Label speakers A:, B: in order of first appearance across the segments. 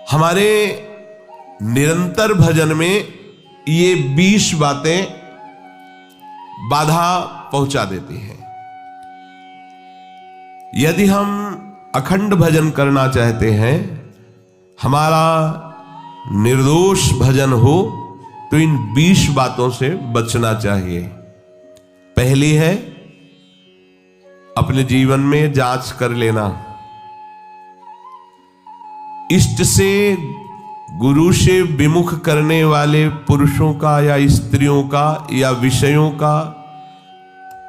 A: हमारे निरंतर भजन में ये 20 बातें बाधा पहुंचा देती हैं। यदि हम अखंड भजन करना चाहते हैं, हमारा निर्दोष भजन हो, तो इन 20 बातों से बचना चाहिए। पहली है अपने जीवन में जांच कर लेना। इष्ट से, गुरु से विमुख करने वाले पुरुषों का या स्त्रियों का या विषयों का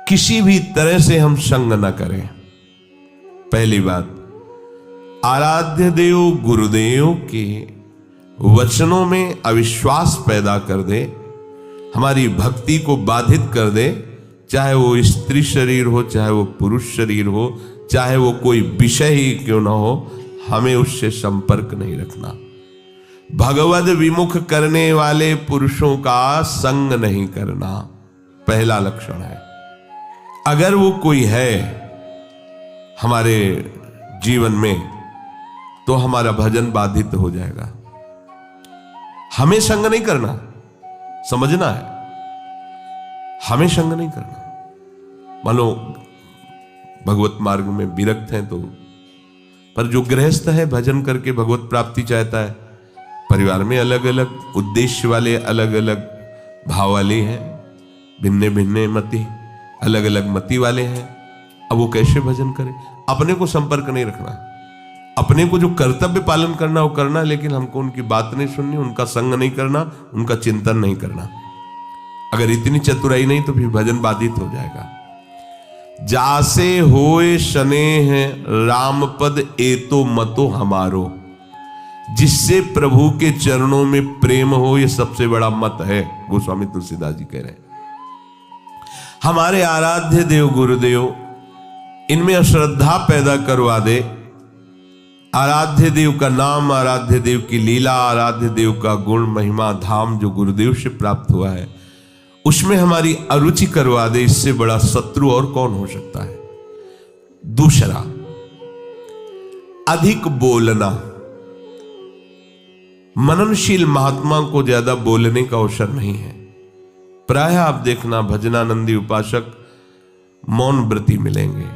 A: किसी भी तरह से हम संग न करें। पहली बात, आराध्य देव गुरुदेव के वचनों में अविश्वास पैदा कर दे, हमारी भक्ति को बाधित कर दे, चाहे वो स्त्री शरीर हो, चाहे वो पुरुष शरीर हो, चाहे वो कोई विषय ही क्यों ना हो, हमें उससे संपर्क नहीं रखना। भगवद विमुख करने वाले पुरुषों का संग नहीं करना, पहला लक्षण है। अगर वो कोई है हमारे जीवन में, तो हमारा भजन बाधित हो जाएगा। हमें संग नहीं करना, समझना है, हमें संग नहीं करना। मान लो भगवत मार्ग में विरक्त हैं तो, पर जो गृहस्थ है भजन करके भगवत प्राप्ति चाहता है, परिवार में अलग अलग उद्देश्य वाले, अलग अलग भाव वाले हैं, भिन्न भिन्न मति, अलग अलग मति वाले हैं। अब वो कैसे भजन करे? अपने को संपर्क नहीं रखना, अपने को जो कर्तव्य पालन करना वो करना, लेकिन हमको उनकी बात नहीं सुननी, उनका संग नहीं करना, उनका चिंतन नहीं करना। अगर इतनी चतुराई नहीं तो फिर भजन बाधित हो जाएगा। जासे होए स्नेह राम पद एतो मतो हमारो, जिससे प्रभु के चरणों में प्रेम हो, ये सबसे बड़ा मत है। गोस्वामी तुलसीदास जी कह रहे हैं। हमारे आराध्य देव गुरुदेव, इनमें अश्रद्धा पैदा करवा दे। आराध्य देव का नाम, आराध्य देव की लीला, आराध्य देव का गुण महिमा धाम जो गुरुदेव से प्राप्त हुआ है, उसमें हमारी अरुचि करवा दे। इससे बड़ा शत्रु और कौन हो सकता है? दूसरा, अधिक बोलना। मननशील महात्मा को ज्यादा बोलने का अवसर नहीं है। प्रायः आप देखना भजनानंदी उपासक मौन व्रती मिलेंगे।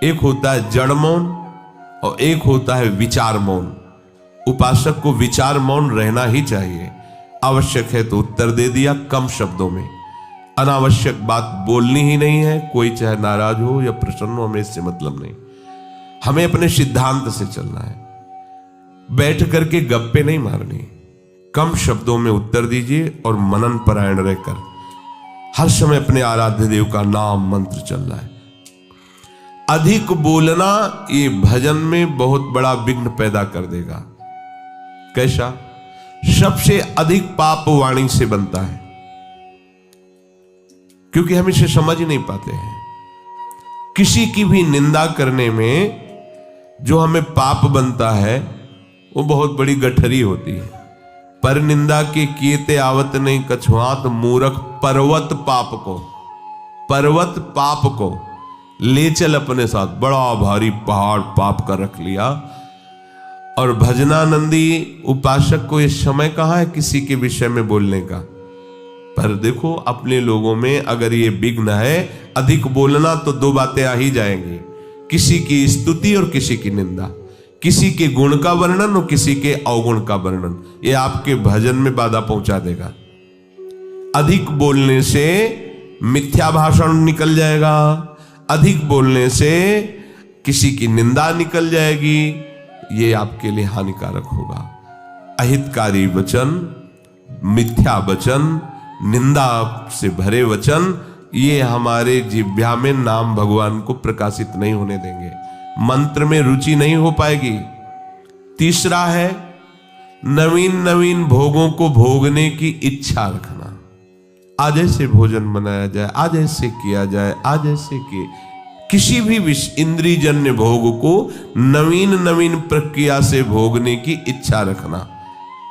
A: एक होता है जड़ मौन और एक होता है विचार मौन। उपासक को विचार मौन रहना ही चाहिए। आवश्यक है तो उत्तर दे दिया कम शब्दों में, अनावश्यक बात बोलनी ही नहीं है। कोई चाहे नाराज हो या प्रसन्न हो, हमें इससे मतलब नहीं। हमें अपने सिद्धांत से चलना है, बैठ करके गप्पे नहीं मारनी। कम शब्दों में उत्तर दीजिए और मनन परायण रहकर हर समय अपने आराध्य देव का नाम मंत्र चल रहा है। अधिक बोलना ये भजन में बहुत बड़ा विघ्न पैदा कर देगा। कैसा? सबसे अधिक पाप वाणी से बनता है, क्योंकि हम इसे समझ ही नहीं पाते हैं। किसी की भी निंदा करने में जो हमें पाप बनता है वो बहुत बड़ी गठरी होती है। पर निंदा के कीते आवत नहीं कछुआत मूरख, पर्वत पाप को ले चल अपने साथ। बड़ा भारी पहाड़ पाप का रख लिया। और भजनानंदी उपासक को ये समय कहाँ है किसी के विषय में बोलने का? पर देखो अपने लोगों में अगर ये विघ्न है अधिक बोलना, तो दो बातें आ ही जाएंगी, किसी की स्तुति और किसी की निंदा, किसी के गुण का वर्णन और किसी के अवगुण का वर्णन। ये आपके भजन में बाधा पहुंचा देगा। अधिक बोलने से मिथ्या भाषण निकल जाएगा, अधिक बोलने से किसी की निंदा निकल जाएगी। ये आपके लिए हानिकारक होगा। अहितकारी वचन, मिथ्या वचन, निंदा से भरे वचन, ये हमारे जिह्वा में नाम भगवान को प्रकाशित नहीं होने देंगे। मंत्र में रुचि नहीं हो पाएगी। तीसरा है नवीन नवीन भोगों को भोगने की इच्छा रखना। आज ऐसे भोजन बनाया जाए, आज ऐसे किया जाए, आज ऐसे किए। किसी भी इंद्रियजन्य भोग को नवीन नवीन प्रक्रिया से भोगने की इच्छा रखना,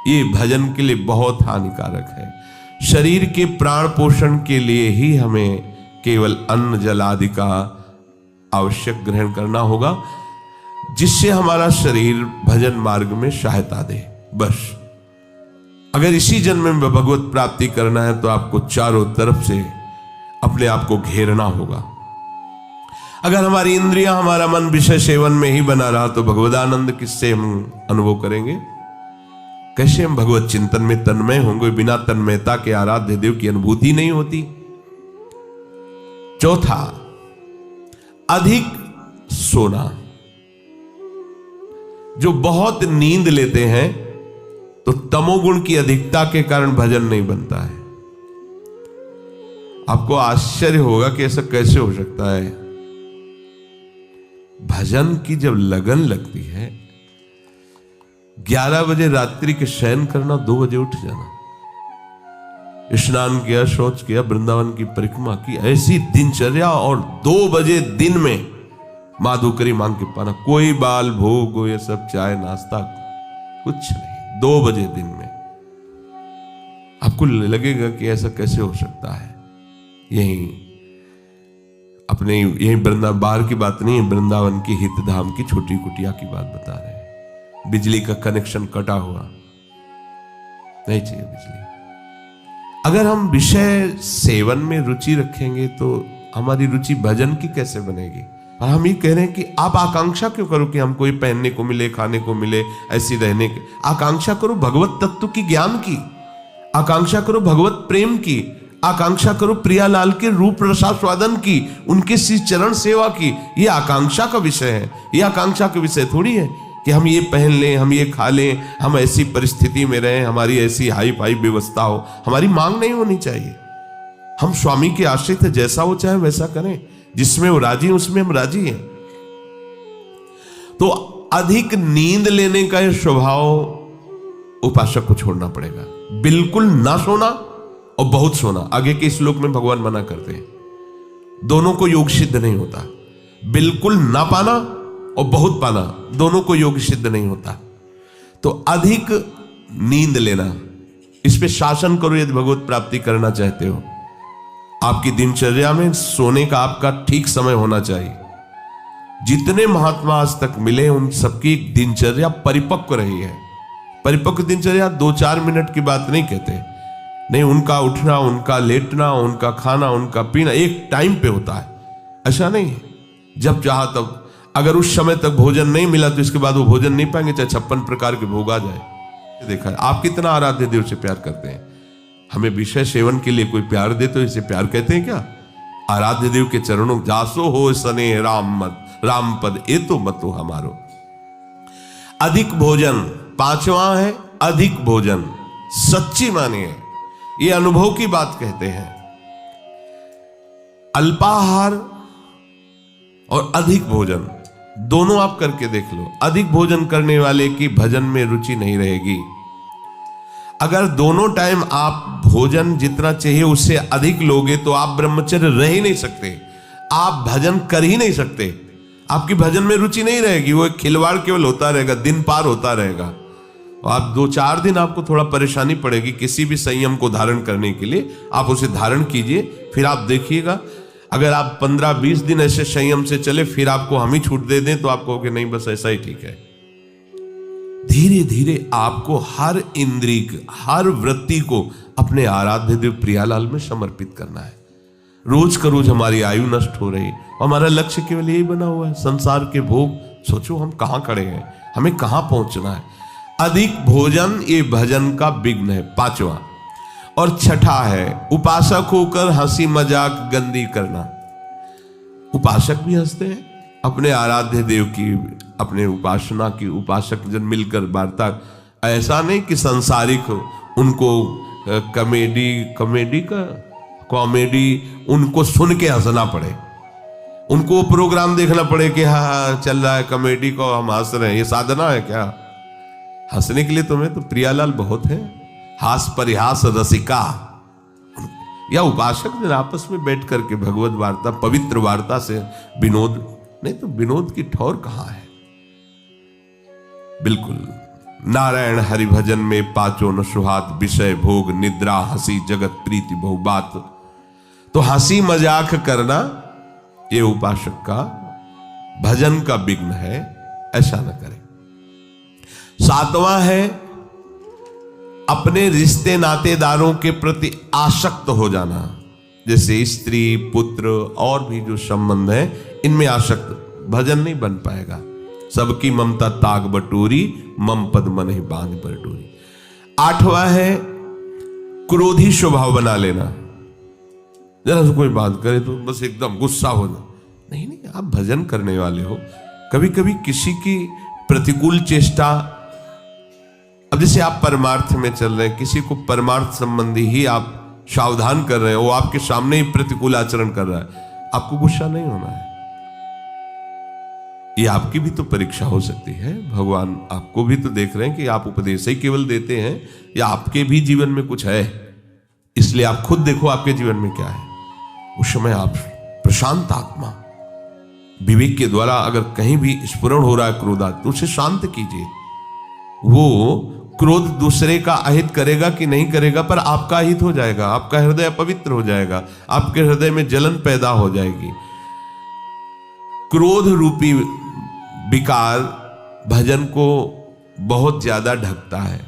A: ये भजन के लिए बहुत हानिकारक है। शरीर के प्राण पोषण के लिए ही हमें केवल अन्न जल आदि का आवश्यक ग्रहण करना होगा। जिससे हमारा शरीर भजन मार्ग में सहायता दे। बस अगर इसी जन्म में भगवत प्राप्ति करना है तो आपको चारों तरफ से अपने आप को घेरना होगा। अगर हमारी इंद्रियां, हमारा मन विषय सेवन में ही बना रहा तो भगवदानंद किससे हम अनुभव करेंगे? कैसे हम भगवत चिंतन में तन्मय होंगे? बिना तन्मयता के आराध्य देव की अनुभूति नहीं होती। चौथा, अधिक सोना। जो बहुत नींद लेते हैं तो तमोगुण की अधिकता के कारण भजन नहीं बनता है। आपको आश्चर्य होगा कि ऐसा कैसे हो सकता है। भजन की जब लगन लगती है, 11 बजे रात्रि के शयन करना, 2 बजे उठ जाना, स्नान किया, शौच किया, वृंदावन की परिक्रमा की, ऐसी दिनचर्या, और 2 बजे दिन में माधुकरी मांग के पाना, कोई बाल भोग, ये सब चाय नाश्ता कुछ नहीं, 2 बजे दिन में। आपको लगेगा कि ऐसा कैसे हो सकता है। यही अपने यही वृंदावन, बाहर की बात नहीं है, वृंदावन की हितधाम की छोटी कुटिया की बात बता रहे हैं। बिजली का कनेक्शन कटा हुआ, नहीं चाहिए बिजली। अगर हम विषय सेवन में रुचि रखेंगे तो हमारी रुचि भजन की कैसे बनेगी? और हम ये कह रहे हैं कि आप आकांक्षा क्यों करो कि हमको ये पहनने को मिले, खाने को मिले, ऐसी रहने की आकांक्षा करो। भगवत तत्व की ज्ञान की आकांक्षा करो, भगवत प्रेम की आकांक्षा करो, प्रियालाल के रूप रसास्वादन की, उनके श्री चरण सेवा की। ये आकांक्षा का विषय है, ये आकांक्षा का विषय थोड़ी है कि हम ये पहन लें, हम ये खा लें, हम ऐसी परिस्थिति में रहें, हमारी ऐसी हाई फाई व्यवस्था हो। हमारी मांग नहीं होनी चाहिए। हम स्वामी के आश्रित है, जैसा वो चाहे वैसा करें, जिसमें वो राजी उसमें हम राजी हैं। तो अधिक नींद लेने का यह स्वभाव उपासक को छोड़ना पड़ेगा। बिल्कुल ना सोना और बहुत सोना, आगे के श्लोक में भगवान मना करते हैं, दोनों को योग सिद्ध नहीं होता। बिल्कुल ना पाना और बहुत पाना, दोनों को योग सिद्ध नहीं होता। तो अधिक नींद लेना, इस पे शासन करो यदि भगवत प्राप्ति करना चाहते हो। आपकी दिनचर्या में सोने का आपका ठीक समय होना चाहिए। जितने महात्मा आज तक मिले उन सबकी दिनचर्या परिपक्व रही है। परिपक्व दिनचर्या 2-4 मिनट की बात नहीं कहते, नहीं, उनका उठना, उनका लेटना, उनका खाना, उनका पीना एक टाइम पे होता है। ऐसा नहीं है जब चाहा तब। अगर उस समय तक भोजन नहीं मिला तो इसके बाद वो भोजन नहीं पाएंगे, चाहे 56 प्रकार के भोग आ जाए। देखा है आप कितना आराध्य देव से प्यार करते हैं। हमें विषय सेवन के लिए कोई प्यार दे तो इसे प्यार कहते हैं क्या? आराध्य देव के चरणों जासो हो सने राम मत, राम पद ए तो मतो हमारो। अधिक भोजन, 5वां है अधिक भोजन। सच्ची मानिए, ये अनुभव की बात कहते हैं। अल्पाहार और अधिक भोजन दोनों आप करके देख लो। अधिक भोजन करने वाले की भजन में रुचि नहीं रहेगी। अगर दोनों टाइम आप भोजन जितना चाहिए उससे अधिक लोगे तो आप ब्रह्मचर्य रह ही नहीं सकते, आप भजन कर ही नहीं सकते। आपकी भजन में रुचि नहीं रहेगी, वो एक खिलवाड़ केवल होता रहेगा, दिन पार होता रहेगा। और आप 2-4 दिन आपको थोड़ा परेशानी पड़ेगी किसी भी संयम को धारण करने के लिए। आप उसे धारण कीजिए, फिर आप देखिएगा अगर आप 15-20 दिन ऐसे संयम से चले, फिर आपको हम ही छूट दे दें तो आप कहोगे नहीं बस ऐसा ही ठीक है। धीरे धीरे आपको हर इंद्रिय, हर वृत्ति को अपने आराध्य देव प्रियालाल में समर्पित करना है। रोज का रोज हमारी आयु नष्ट हो रही है, हमारा लक्ष्य केवल यही बना हुआ है, संसार के भोग। सोचो हम कहां खड़े हैं, हमें कहां पहुंचना है। अधिक भोजन ये भजन का विघ्न है, 5वां। और 6ठा है उपासक होकर हंसी मजाक गंदी करना। उपासक भी हंसते हैं अपने आराध्य देव की, अपने उपासना की। उपासक जन मिलकर वार्ता, ऐसा नहीं कि संसारिक हो, उनको कॉमेडी उनको सुन के हंसना पड़े, उनको वो प्रोग्राम देखना पड़े कि हाँ चल रहा है कॉमेडी को हम हंस रहे हैं। ये साधना है क्या? हंसने के लिए तुम्हें तो प्रियालाल बहुत है, हास परिहास रसिका। या उपासक ने आपस में बैठ करके भगवत वार्ता, पवित्र वार्ता से विनोद, नहीं तो विनोद की ठौर कहां है? बिल्कुल नारायण हरि भजन में 5 न सुहात, विषय भोग निद्रा हंसी जगत प्रीति बहु बात। तो हंसी मजाक करना ये उपासक का भजन का विघ्न है। ऐसा न करें। सातवां है अपने रिश्ते नातेदारों के प्रति आसक्त हो जाना, जैसे स्त्री पुत्र और भी जो संबंध है इनमें आसक्त, भजन नहीं बन पाएगा। सबकी ममता ताग बटोरी, मम पद मन ही बांध बटोरी। आठवां है क्रोधी स्वभाव बना लेना, जरा से कोई बात करे तो बस एकदम गुस्सा हो जाए। नहीं नहीं, आप भजन करने वाले हो। कभी कभी किसी की प्रतिकूल चेष्टा, अब जैसे आप परमार्थ में चल रहे हैं, किसी को परमार्थ संबंधी ही आप सावधान कर रहे हैं, वो आपके सामने ही प्रतिकूल आचरण कर रहा है, आपको गुस्सा नहीं होना है। ये आपकी भी तो परीक्षा हो सकती है। भगवान आपको भी तो देख रहे हैं कि आप उपदेश ही केवल देते हैं या आपके भी जीवन में कुछ है। इसलिए आप खुद देखो आपके जीवन में क्या है। उस समय आप प्रशांत आत्मा विवेक के द्वारा अगर कहीं भी स्फुरण हो रहा है क्रोधा, तो उसे शांत कीजिए। वो क्रोध दूसरे का अहित करेगा कि नहीं करेगा, पर आपका अहित हो जाएगा, आपका हृदय अपवित्र हो जाएगा, आपके हृदय में जलन पैदा हो जाएगी। क्रोध रूपी विकार भजन को बहुत ज्यादा ढकता है।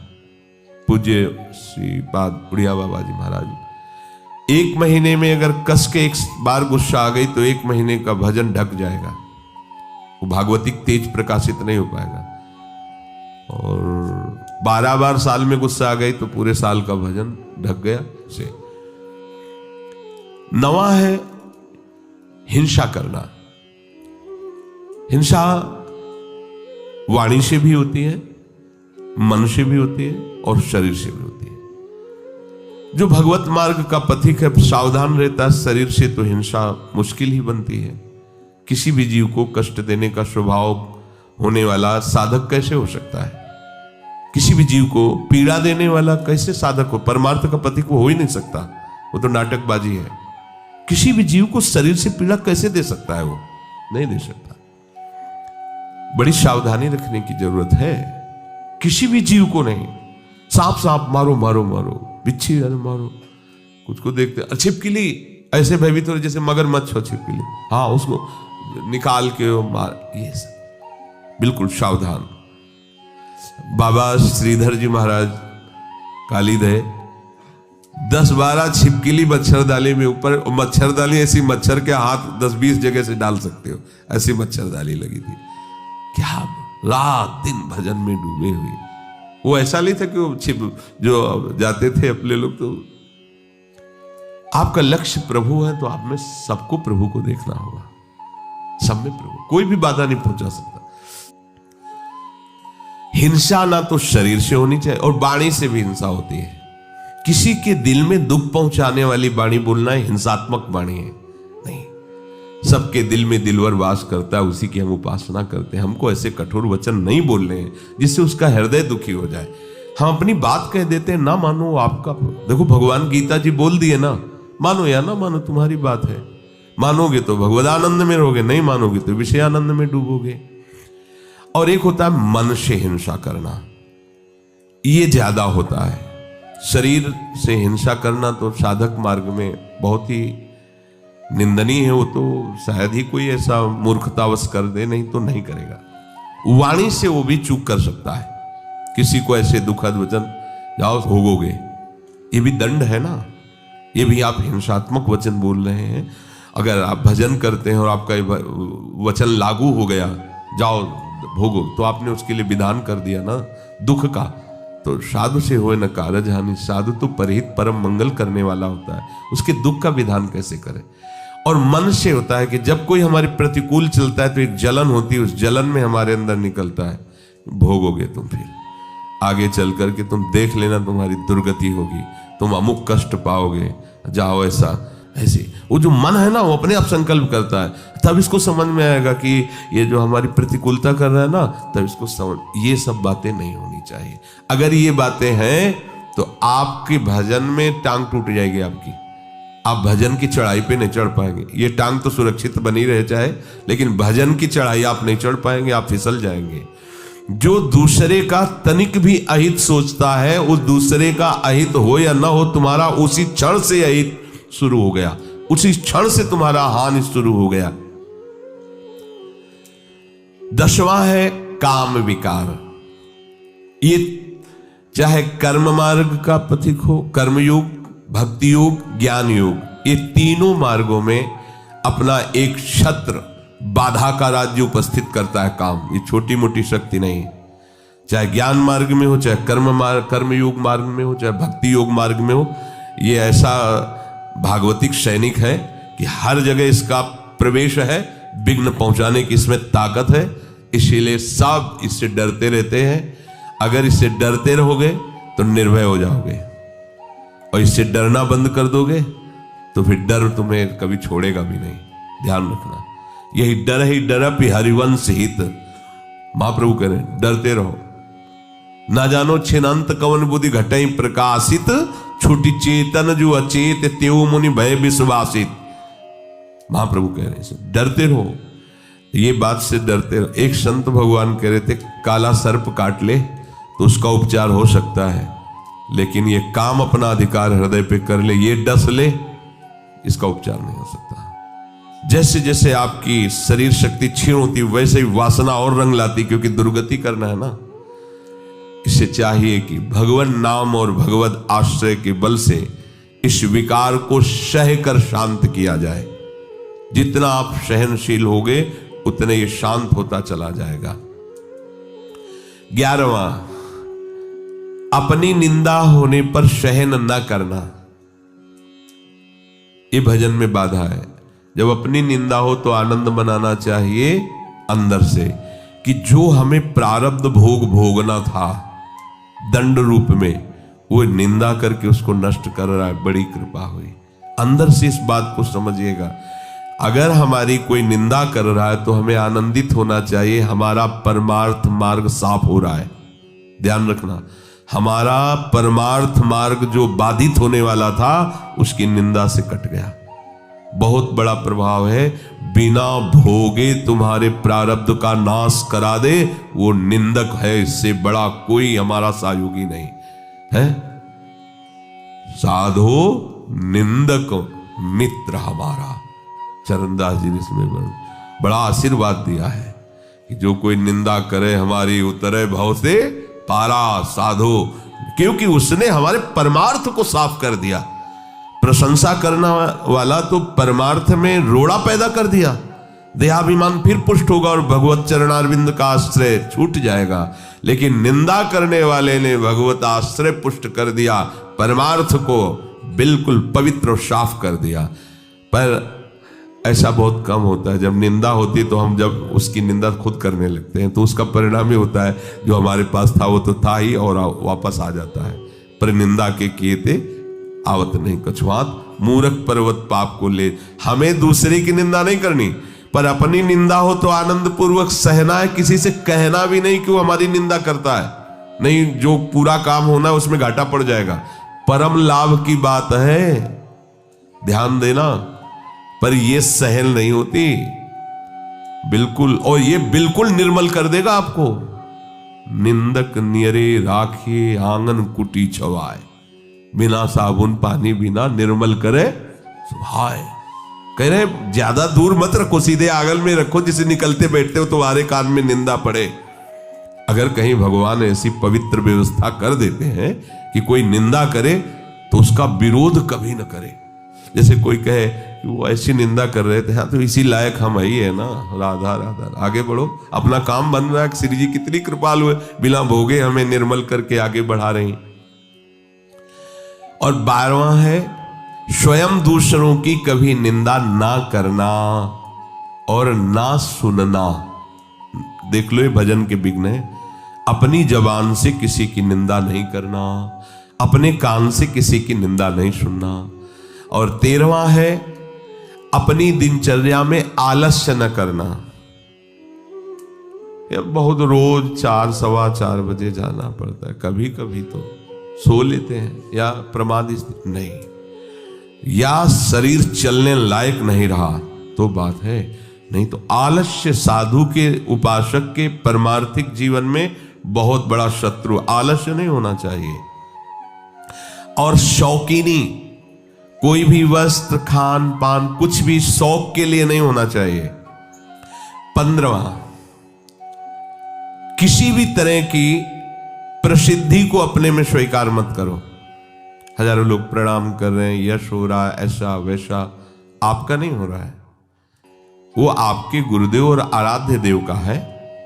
A: पूज्य श्री पाद उड़िया बाबा जी महाराज, 1 महीने में अगर कस के एक बार गुस्सा आ गई तो 1 महीने का भजन ढक जाएगा, वो भागवतिक तेज प्रकाशित नहीं हो पाएगा। और 12 बार साल में गुस्सा आ गई तो पूरे साल का भजन ढक गया से। 9वां है हिंसा करना। हिंसा वाणी से भी होती है, मन से भी होती है और शरीर से भी होती है। जो भगवत मार्ग का पथिक है सावधान रहता है शरीर से, तो हिंसा मुश्किल ही बनती है। किसी भी जीव को कष्ट देने का स्वभाव होने वाला साधक कैसे हो सकता है? किसी भी जीव को पीड़ा देने वाला कैसे साधक हो? परमार्थ का पथिक वो हो ही नहीं सकता, वो तो नाटकबाजी है। किसी भी जीव को शरीर से पीड़ा कैसे दे सकता है? वो नहीं दे सकता। बड़ी सावधानी रखने की जरूरत है। किसी भी जीव को नहीं। सांप मारो मारो मारो, बिच्छी मारो, कुछ को देखते छिपकली ऐसे भयभीत हो जैसे मगरमच्छ हो छिपकली, हाँ उसको निकाल के मार, ये सब बिल्कुल सावधान। बाबा श्रीधर जी महाराज कालीदय 10-12 छिपकली मच्छरदानी में ऊपर, मच्छरदानी ऐसी मच्छर के हाथ 10-20 जगह से डाल सकते हो, ऐसी मच्छरदानी लगी थी। क्या रात दिन भजन में डूबे हुए। वो ऐसा नहीं था कि वो छिप जो जाते थे अपने लोग। तो आपका लक्ष्य प्रभु है तो आप में सबको प्रभु को देखना होगा, सब में प्रभु, कोई भी बाधा नहीं पहुंचा सकता। हिंसा ना तो शरीर से होनी चाहिए और वाणी से भी हिंसा होती है। किसी के दिल में दुख पहुंचाने वाली वाणी बोलना है हिंसात्मक वाणी है नहीं। सबके दिल में दिलवर वास करता है, उसी की हम उपासना करते हैं। हमको ऐसे कठोर वचन नहीं बोलने हैं जिससे उसका हृदय दुखी हो जाए। हम अपनी बात कह देते हैं, ना मानो आपका, देखो भगवान गीता जी बोल दिए ना, मानो या ना मानो तुम्हारी बात है। मानोगे तो भगवदानंद में रहोगे, नहीं मानोगे तो विषयानंद में डूबोगे। और एक होता है मन से हिंसा करना, ये ज्यादा होता है। शरीर से हिंसा करना तो साधक मार्ग में बहुत ही निंदनीय है। वो तो शायद ही कोई ऐसा मूर्खतावश कर दे, नहीं तो नहीं करेगा। वाणी से वो भी चूक कर सकता है। किसी को ऐसे दुखद वचन, जाओ भोगोगे, ये भी दंड है ना। ये भी आप हिंसात्मक वचन बोल रहे हैं। अगर आप भजन करते हैं और आपका वचन लागू हो गया, जाओ भोगो, तो आपने उसके लिए विधान कर दिया ना दुख का। तो साधु से होए न कारज हानि, साधु तो परहित परम मंगल करने वाला होता है, उसके दुख का विधान कैसे करें। और मन से होता है कि जब कोई हमारे प्रतिकूल चलता है तो एक जलन होती है, उस जलन में हमारे अंदर निकलता है, भोगोगे तुम, फिर आगे चल करके तुम देख लेना तुम्हारी दुर्गति होगी, तुम अमुक कष्ट पाओगे, जाओ ऐसा ऐसे। वो जो मन है ना वो अपने आप संकल्प करता है, तब इसको समझ में आएगा कि ये जो हमारी प्रतिकूलता कर रहा है ना, तब इसको समझ, ये सब बातें नहीं होनी चाहिए। अगर ये बातें हैं तो आपके भजन में टांग टूट जाएगी आपकी, आप भजन की चढ़ाई पे नहीं चढ़ पाएंगे। ये टांग तो सुरक्षित बनी रह जाए, लेकिन भजन की चढ़ाई आप नहीं चढ़ पाएंगे, आप फिसल जाएंगे। जो दूसरे का तनिक भी अहित सोचता है, उस दूसरे का अहित हो या ना हो, तुम्हारा उसी क्षण से अहित शुरू हो गया, उसी क्षण से तुम्हारा हानि शुरू हो गया। 10वां है काम विकार। ये चाहे कर्म मार्ग का पथिक हो, कर्मयोग, भक्ति योग, ज्ञान योग, ये तीनों मार्गों में अपना एक छत्र बाधा का राज्य उपस्थित करता है काम। ये छोटी मोटी शक्ति नहीं, चाहे ज्ञान मार्ग में हो, चाहे कर्मयोग मार्ग में हो, चाहे भक्ति योग मार्ग में हो। ये ऐसा भागवतिक सैनिक है कि हर जगह इसका प्रवेश है, विघ्न पहुंचाने की इसमें ताकत है। इसीलिए सब इससे डरते रहते हैं। अगर इससे डरते रहोगे तो निर्भय हो जाओगे, और इससे डरना बंद कर दोगे तो फिर डर तुम्हें कभी छोड़ेगा भी नहीं। ध्यान रखना, यही डर ही डरपि हरिवंश हित। महाप्रभु कह रहे डरते रहो। ना जानो छिनंत कवन बुद्धि घटई प्रकाशित, छुटी चेतन जो अचेत त्यो मुनि भय विश्वासित। महाप्रभु कह रहे हैं डरते रहो, ये बात से डरते रहो। एक संत भगवान कह रहे थे काला सर्प काट ले तो उसका उपचार हो सकता है, लेकिन ये काम अपना अधिकार हृदय पे कर ले, ये डस ले, इसका उपचार नहीं हो सकता। जैसे जैसे आपकी शरीर शक्ति क्षीण होती वैसे ही वासना और रंग लाती, क्योंकि दुर्गति करना है ना। इसे चाहिए कि भगवान नाम और भगवत आश्रय के बल से इस विकार को सह कर शांत किया जाए। जितना आप सहनशील होगे उतने ये शांत होता चला जाएगा। 11वां, अपनी निंदा होने पर सहन न करना। ये भजन में बाधा है। जब अपनी निंदा हो तो आनंद मनाना चाहिए अंदर से, कि जो हमें प्रारब्ध भोग भोगना था दंड रूप में, वो निंदा करके उसको नष्ट कर रहा है। बड़ी कृपा हुई। अंदर से इस बात को समझिएगा। अगर हमारी कोई निंदा कर रहा है तो हमें आनंदित होना चाहिए, हमारा परमार्थ मार्ग साफ हो रहा है। ध्यान रखना, हमारा परमार्थ मार्ग जो बाधित होने वाला था उसकी निंदा से कट गया। बहुत बड़ा प्रभाव है। बिना भोगे तुम्हारे प्रारब्ध का नाश करा दे वो निंदक है, इससे बड़ा कोई हमारा सहयोगी नहीं है। साधो निंदक मित्र हमारा। चरणदास जी ने इसमें बड़ा आशीर्वाद दिया है कि जो कोई निंदा करे हमारी उतरे भव से पारा। साधो, क्योंकि उसने हमारे परमार्थ को साफ कर दिया। प्रशंसा करना वाला तो परमार्थ में रोड़ा पैदा कर दिया, देहाभिमान फिर पुष्ट होगा और भगवत चरणारविंद का आश्रय छूट जाएगा। लेकिन निंदा करने वाले ने भगवत आश्रय पुष्ट कर दिया, परमार्थ को बिल्कुल पवित्र और साफ कर दिया। पर ऐसा बहुत कम होता है। जब निंदा होती तो हम जब उसकी निंदा खुद करने लगते हैं तो उसका परिणाम ही होता है जो हमारे पास था वो तो था ही और वापस आ जाता है। पर निंदा के किए थे आवत नहीं कछुआत, मूर्ख पर्वत पाप को ले। हमें दूसरे की निंदा नहीं करनी, पर अपनी निंदा हो तो आनंद पूर्वक सहना है। किसी से कहना भी नहीं कि वो हमारी निंदा करता है, नहीं, जो पूरा काम होना है उसमें घाटा पड़ जाएगा। परम लाभ की बात है, ध्यान देना। पर ये सहल नहीं होती बिल्कुल, और ये बिल्कुल निर्मल कर देगा आपको। निंदक नियरे राखिए आंगन कुटी छवाए, बिना साबुन पानी बिना निर्मल करे सुहाए। कह रहे ज्यादा दूर मत रखो, सीधे आंगन में रखो, जिसे निकलते बैठते हो तुम्हारे कान में निंदा पड़े। अगर कहीं भगवान ऐसी पवित्र व्यवस्था कर देते हैं कि कोई निंदा करे तो उसका विरोध कभी न करे। जैसे कोई कहे कि वो ऐसी निंदा कर रहे थे, हाँ तो इसी लायक हम ही है ना, राधा राधा, आगे बढ़ो, अपना काम बन रहा है। श्री जी कितनी कृपालु है, बिना भोगे हमें निर्मल करके आगे बढ़ा रही। और 12वां है स्वयं दूसरों की कभी निंदा ना करना और ना सुनना। देख लो ये भजन के विघ्न है। अपनी जबान से किसी की निंदा नहीं करना, अपने कान से किसी की निंदा नहीं सुनना। और 13वां है अपनी दिनचर्या में आलस्य न करना। ये बहुत रोज 4 सवा 4 बजे जाना पड़ता है, कभी कभी तो सो लेते हैं या प्रमादी नहीं, या शरीर चलने लायक नहीं रहा तो बात है, नहीं तो आलस्य साधु के उपासक के परमार्थिक जीवन में बहुत बड़ा शत्रु। आलस्य नहीं होना चाहिए। और शौकीनी, कोई भी वस्त्र खान पान कुछ भी शौक के लिए नहीं होना चाहिए। 15वां किसी भी तरह की प्रसिद्धि को अपने में स्वीकार मत करो। हजारों लोग प्रणाम कर रहे हैं, यश हो रहा है, ऐसा वैसा, आपका नहीं हो रहा है। वो आपके गुरुदेव और आराध्य देव का है,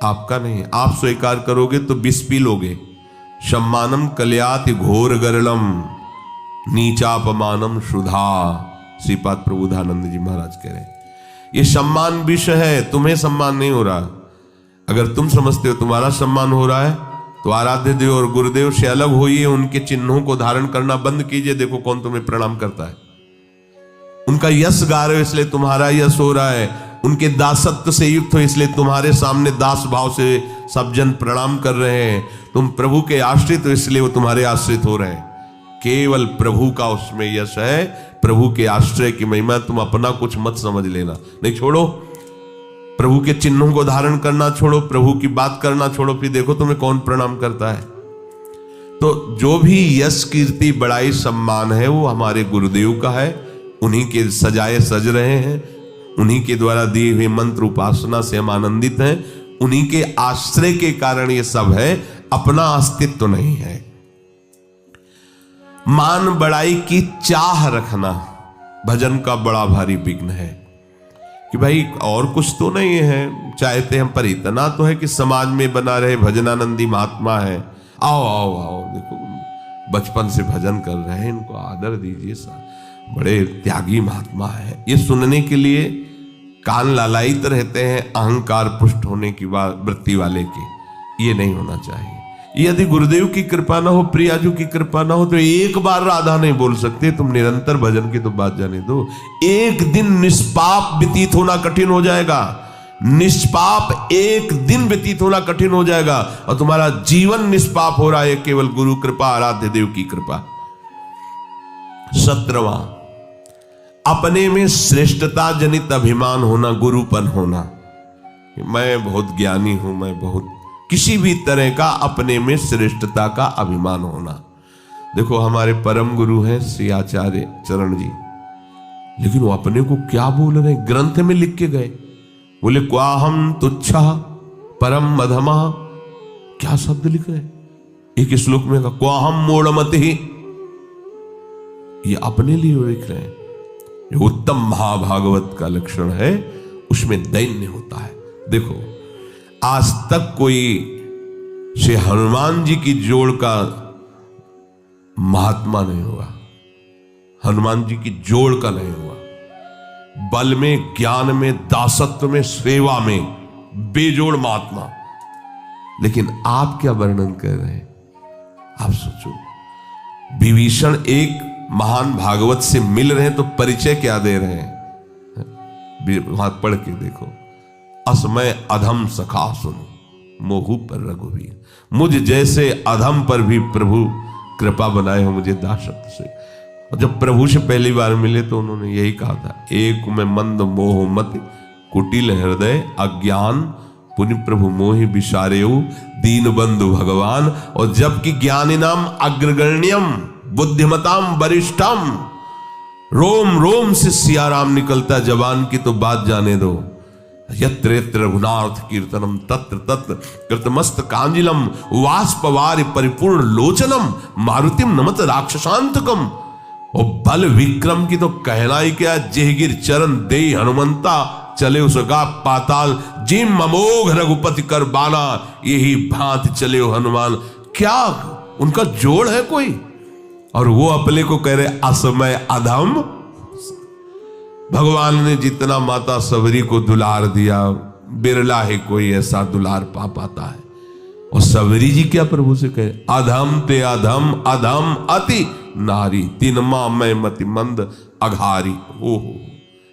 A: आपका नहीं। आप स्वीकार करोगे तो विष पी लोगे। सम्मानम कल्याति घोर गरलम नीचापमानम सुधा, श्रीपाद प्रबोधानंद जी महाराज कह रहे हैं। ये सम्मान विष है, तुम्हें सम्मान नहीं हो रहा। अगर तुम समझते हो तुम्हारा सम्मान हो रहा है तो आराध्य देव और गुरुदेव से अलग होइए, उनके चिन्हों को धारण करना बंद कीजिए। देखो कौन तुम्हें प्रणाम करता है। उनका यश गा रहे हो इसलिए तुम्हारा यश हो रहा है, उनके दासत्व से युक्त हो इसलिए तुम्हारे सामने दास भाव से सब जन प्रणाम कर रहे हैं। तुम प्रभु के आश्रित हो इसलिए वो तुम्हारे आश्रित हो रहे हैं। केवल प्रभु का उसमें यश है, प्रभु के आश्रय की महिमा। तुम अपना कुछ मत समझ लेना, नहीं छोड़ो। प्रभु के चिन्हों को धारण करना छोड़ो, प्रभु की बात करना छोड़ो, फिर देखो तुम्हें कौन प्रणाम करता है। तो जो भी यश कीर्ति बड़ाई सम्मान है वो हमारे गुरुदेव का है। उन्हीं के सजाए सज रहे हैं, उन्हीं के द्वारा दिए हुए मंत्र उपासना से हम आनंदित हैं। उन्हीं के आश्रय के कारण ये सब है, अपना अस्तित्व नहीं है। मान बड़ाई की चाह रखना भजन का बड़ा भारी विघ्न है कि भाई और कुछ तो नहीं है, चाहते हम, पर इतना तो है कि समाज में बना रहे भजनानंदी महात्मा है, आओ आओ आओ, देखो बचपन से भजन कर रहे हैं, इनको आदर दीजिए, बड़े त्यागी महात्मा है। ये सुनने के लिए कान लालायित रहते हैं अहंकार पुष्ट होने की वृत्ति वाले के। ये नहीं होना चाहिए। यदि गुरुदेव की कृपा ना हो, प्रियाजू की कृपा ना हो, तो एक बार राधा नहीं बोल सकते। तुम निरंतर भजन की तो बात जाने दो। एक दिन निष्पाप व्यतीत होना कठिन हो जाएगा। निष्पाप एक दिन व्यतीत होना कठिन हो जाएगा और तुम्हारा जीवन निष्पाप हो रहा है केवल गुरु कृपा, आराध्य देव की कृपा। 17वां, अपने में श्रेष्ठता जनित अभिमान होना, गुरुपन होना। मैं बहुत ज्ञानी हूं, मैं बहुत, किसी भी तरह का अपने में श्रेष्ठता का अभिमान होना। देखो हमारे परम गुरु हैं श्री आचार्य चरण जी, लेकिन वो अपने को क्या बोल रहे हैं, ग्रंथ में लिख के गए, बोले क्वाहम तुच्छा परम मधमा। क्या शब्द लिख रहे हैं एक श्लोक में, क्वाहम मूढ़मति, ये अपने लिए लिख रहे हैं। ये उत्तम महाभागवत का लक्षण है, उसमें दैन्य होता है। देखो आज तक कोई श्री हनुमान जी की जोड़ का महात्मा नहीं हुआ, हनुमान जी की जोड़ का नहीं हुआ। बल में, ज्ञान में, दासत्व में, सेवा में बेजोड़ महात्मा। लेकिन आप क्या वर्णन कर रहे हैं? आप सोचो, विभीषण एक महान भागवत से मिल रहे हैं तो परिचय क्या दे रहे हैं? वहां पढ़ के देखो, असमय अधम सखा सुनो मोहू पर रघुवीर। मुझ जैसे अधम पर भी प्रभु कृपा बनाए हो मुझे दासत्व से। और जब प्रभु से पहली बार मिले तो उन्होंने यही कहा था, एक में मंद मोह मत कुटिल हृदय अज्ञान पुण्य प्रभु मोहि विसारेऊ दीन बंधु भगवान। और जबकि ज्ञानी नाम अग्रगण्यम बुद्धिमताम वरिष्ठम, रोम रोम से सियाराम निकलता, जवान की तो बात जाने दो। यत्र यत्र रघुनाथ कीर्तनम तत्र तत्र कृतमस्त कांजिलम वाष्पवारि परिपूर्ण लोचनम मारुतिम नमत राक्षसांतकम। और बल विक्रम की तो कहना ही क्या, जेहगिर चरण दे हनुमंता चले उसका पाताल, जिम अमोघ रघुपति कर बाना यही भांति चले हो हनुमान। क्या उनका जोड़ है कोई? और वो अपने को कह रहे असमय अधम। भगवान ने जितना माता सबरी को दुलार दिया, बिरला ही कोई ऐसा दुलार पा पाता है। और सबरी जी क्या प्रभु से कहे, अधम ते अधम अधम अति नारी तिनमा मैं मति मंद अघारी। हो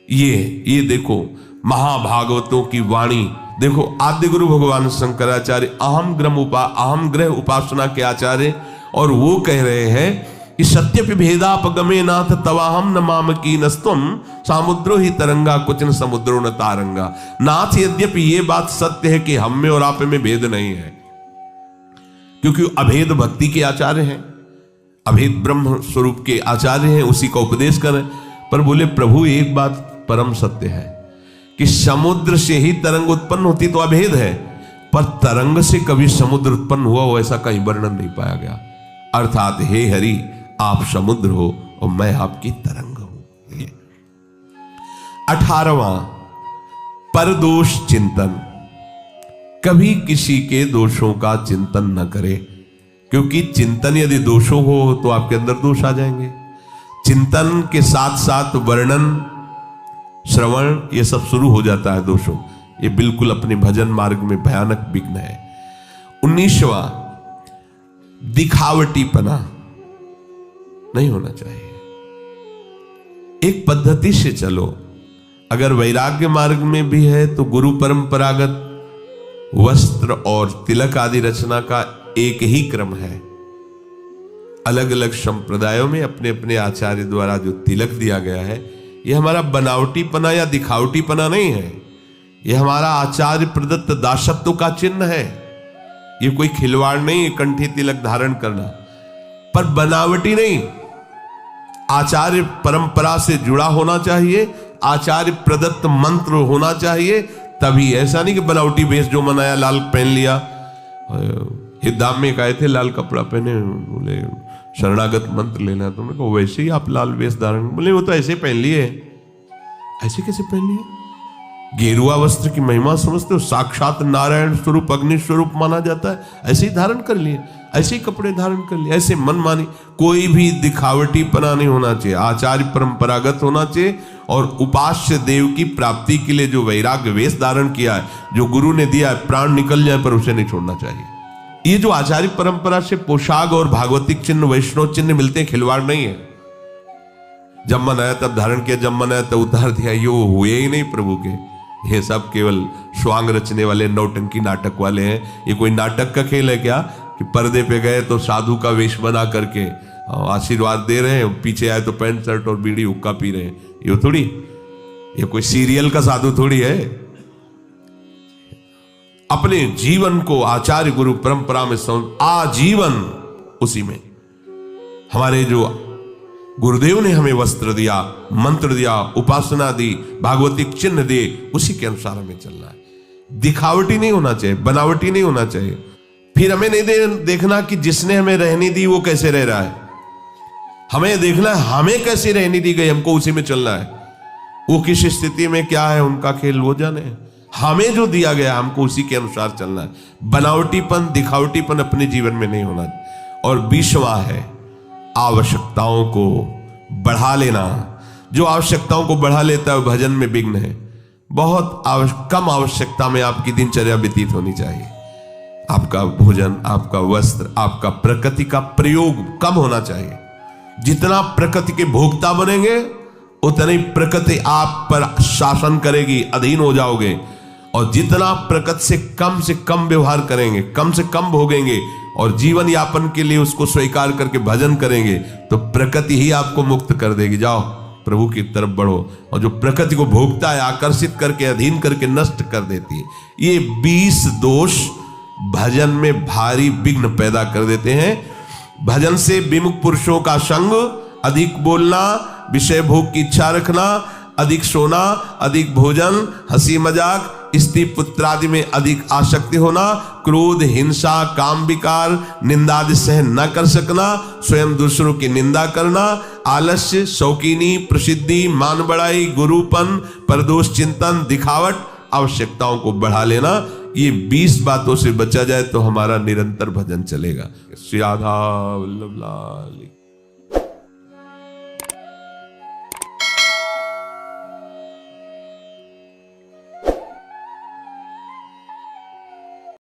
A: ये देखो महाभागवतों की वाणी। देखो आद्य गुरु भगवान शंकराचार्य अहम ग्रह उपासना के आचार्य, और वो कह रहे हैं कि सत्यपि भेदापगमे नाथ तवाहम न माम की नस्तुम सामुद्रो ही तरंगा कुचन समुद्रो न तारंगा। नाथ यद्यपि ये बात सत्य है कि हम में और आप में भेद नहीं है, क्योंकि अभेद भक्ति के आचार्य हैं, अभेद ब्रह्म स्वरूप के आचार्य हैं, उसी का उपदेश करें। पर बोले प्रभु एक बात परम सत्य है कि समुद्र से ही तरंग उत्पन्न होती तो अभेद है, पर तरंग से कभी समुद्र उत्पन्न हुआ हो ऐसा कहीं वर्णन नहीं पाया गया। अर्थात हे हरि, आप समुद्र हो और मैं आपकी तरंग हूं। 18वां, परदोष चिंतन। कभी किसी के दोषों का चिंतन न करे, क्योंकि चिंतन यदि दोषों हो तो आपके अंदर दोष आ जाएंगे। चिंतन के साथ साथ वर्णन, श्रवण, ये सब शुरू हो जाता है दोषों। ये बिल्कुल अपने भजन मार्ग में भयानक विघ्न है। 19वां, दिखावटीपना नहीं होना चाहिए। एक पद्धति से चलो। अगर वैराग्य मार्ग में भी है तो गुरु परंपरागत वस्त्र और तिलक आदि रचना का एक ही क्रम है। अलग अलग संप्रदायों में अपने अपने आचार्य द्वारा जो तिलक दिया गया है, यह हमारा बनावटीपना या दिखावटीपना नहीं है। यह हमारा आचार्य प्रदत्त दासत्व का चिन्ह है। यह कोई खिलवाड़ नहीं है कंठी तिलक धारण करना, पर बनावटी नहीं। आचार्य परंपरा से जुड़ा होना चाहिए, आचार्य प्रदत्त मंत्र होना चाहिए, तभी। ऐसा नहीं कि बनावटी वेश जो मनाया, लाल पहन लिया। हिदाम में कहे थे लाल कपड़ा पहने, बोले शरणागत मंत्र लेना है, तुमने कहा वैसे ही आप लाल वेश धारण, बोले वो तो ऐसे पहन लिए। ऐसे कैसे पहन लिए? गेरुआ वस्त्र की महिमा समझते हो? साक्षात नारायण स्वरूप, अग्नि स्वरूप माना जाता है। ऐसे ही धारण कर लिए, ऐसे ही कपड़े धारण कर लिए, ऐसे मन मानी। कोई भी दिखावटीपना नहीं होना चाहिए, आचार्य परंपरागत होना चाहिए। और उपास्य देव की प्राप्ति के लिए जो वैराग्य वेश धारण किया है, जो गुरु ने दिया है, प्राण निकल जाए पर उसे नहीं छोड़ना चाहिए। ये जो आचार्य परंपरा से पोशाक और भागवतिक चिन्ह, वैष्णव चिन्ह मिलते हैं, खिलवाड़ नहीं है। जब मन आया तब धारण किया, जब मन आया तब उतार दिया, ये हुए ही नहीं प्रभु के। ये सब केवल स्वांग रचने वाले, नौटंकी नाटक वाले हैं। ये कोई नाटक का खेल है क्या कि पर्दे पे गए तो साधु का वेश बना करके आशीर्वाद दे रहे हैं, पीछे आए तो पैंट शर्ट और बीड़ी हुक्का पी रहे हैं? ये थोड़ी, ये कोई सीरियल का साधु थोड़ी है। अपने जीवन को आचार्य गुरु परंपरा में आजीवन उसी में। हमारे जो गुरुदेव ने हमें वस्त्र दिया, मंत्र दिया, उपासना दी, भागवतिक चिन्ह दिए, उसी के अनुसार हमें चलना है। दिखावटी नहीं होना चाहिए, बनावटी नहीं होना चाहिए। फिर हमें नहीं देखना कि जिसने हमें रहनी दी वो कैसे रह रहा है। हमें देखना है हमें कैसे रहनी दी गई, हमको उसी में चलना है। वो किस स्थिति में क्या है, उनका खेल वो जाने। हमें जो दिया गया हमको उसी के अनुसार चलना है। बनावटीपन, दिखावटीपन अपने जीवन में नहीं होना। और 20वां है आवश्यकताओं को बढ़ा लेना। जो आवश्यकताओं को बढ़ा लेता है भजन में विघ्न है। बहुत कम आवश्यकता में आपकी दिनचर्या व्यतीत होनी चाहिए। आपका भोजन, आपका वस्त्र, आपका प्रकृति का प्रयोग कम होना चाहिए। जितना प्रकृति के भोक्ता बनेंगे उतनी प्रकृति आप पर शासन करेगी, अधीन हो जाओगे। और जितना प्रकृति से कम व्यवहार करेंगे, कम से कम भोगेंगे और जीवन यापन के लिए उसको स्वीकार करके भजन करेंगे, तो प्रकृति ही आपको मुक्त कर देगी। जाओ प्रभु की तरफ बढ़ो। और जो प्रकृति को भोगता है, आकर्षित करके, अधीन करके नष्ट कर देती है। ये 20 दोष भजन में भारी विघ्न पैदा कर देते हैं। भजन से विमुख पुरुषों का संग, अधिक बोलना, विषय भोग की इच्छा रखना, अधिक सोना, अधिक भोजन, हंसी मजाक, स्त्री पुत्र आदि में अधिक आसक्ति होना, क्रोध, हिंसा, काम विकार, निंदा आदि सहन न कर सकना, स्वयं दूसरों की निंदा करना, आलस्य, शौकीनी, प्रसिद्धि, मान बढ़ाई, गुरुपन, परदोष चिंतन, दिखावट, आवश्यकताओं को बढ़ा लेना। ये 20 बातों से बचा जाए तो हमारा निरंतर भजन चलेगा। श्री राधा वल्लभ लाल।